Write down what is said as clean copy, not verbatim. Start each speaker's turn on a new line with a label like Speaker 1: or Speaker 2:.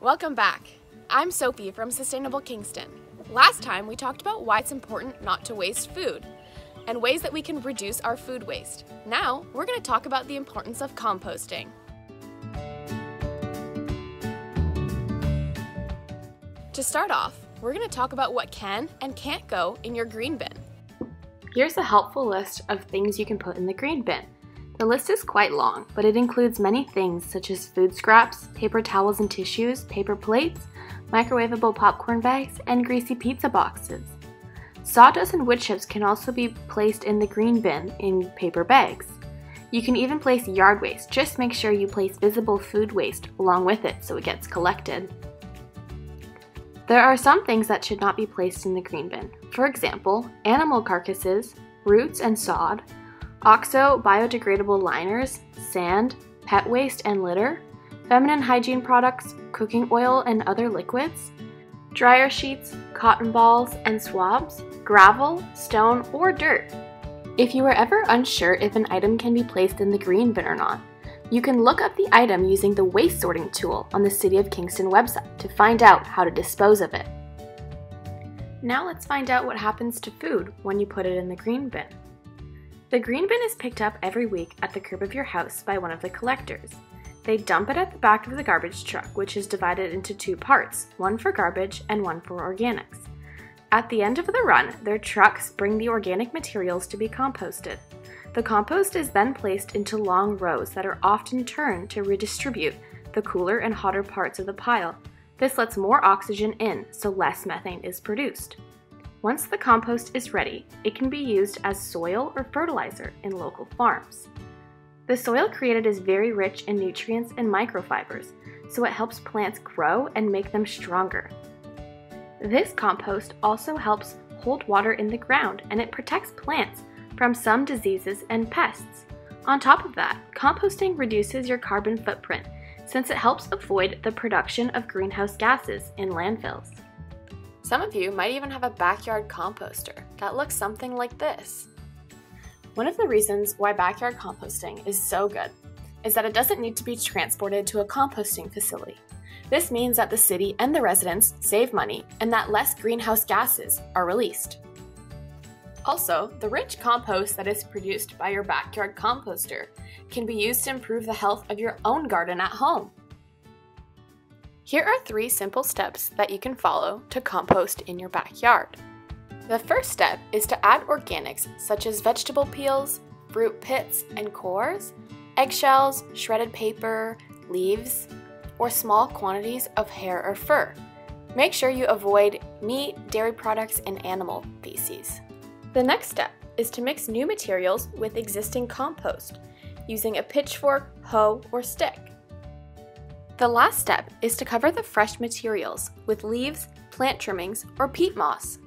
Speaker 1: Welcome back. I'm Sophie from Sustainable Kingston. Last time we talked about why it's important not to waste food and ways that we can reduce our food waste. Now we're going to talk about the importance of composting. To start off, we're going to talk about what can and can't go in your green bin. Here's a helpful list of things you can put in the green bin. The list is quite long, but it includes many things such as food scraps, paper towels and tissues, paper plates, microwavable popcorn bags, and greasy pizza boxes. Sawdust and wood chips can also be placed in the green bin in paper bags. You can even place yard waste. Just make sure you place visible food waste along with it so it gets collected. There are some things that should not be placed in the green bin. For example, animal carcasses, roots and sod, OXO biodegradable liners, sand, pet waste and litter, feminine hygiene products, cooking oil and other liquids, dryer sheets, cotton balls and swabs, gravel, stone, or dirt. If you are ever unsure if an item can be placed in the green bin or not, you can look up the item using the waste sorting tool on the City of Kingston website to find out how to dispose of it. Now let's find out what happens to food when you put it in the green bin. The green bin is picked up every week at the curb of your house by one of the collectors. They dump it at the back of the garbage truck, which is divided into two parts, one for garbage and one for organics. At the end of the run, their trucks bring the organic materials to be composted. The compost is then placed into long rows that are often turned to redistribute the cooler and hotter parts of the pile. This lets more oxygen in, so less methane is produced. Once the compost is ready, it can be used as soil or fertilizer in local farms. The soil created is very rich in nutrients and microfibers, so it helps plants grow and make them stronger. This compost also helps hold water in the ground, and it protects plants from some diseases and pests. On top of that, composting reduces your carbon footprint since it helps avoid the production of greenhouse gases in landfills. Some of you might even have a backyard composter that looks something like this. One of the reasons why backyard composting is so good is that it doesn't need to be transported to a composting facility. This means that the city and the residents save money and that less greenhouse gases are released. Also, the rich compost that is produced by your backyard composter can be used to improve the health of your own garden at home. Here are 3 simple steps that you can follow to compost in your backyard. The first step is to add organics such as vegetable peels, fruit pits and cores, eggshells, shredded paper, leaves, or small quantities of hair or fur. Make sure you avoid meat, dairy products, and animal feces. The next step is to mix new materials with existing compost using a pitchfork, hoe, or stick. The last step is to cover the fresh materials with leaves, plant trimmings, or peat moss.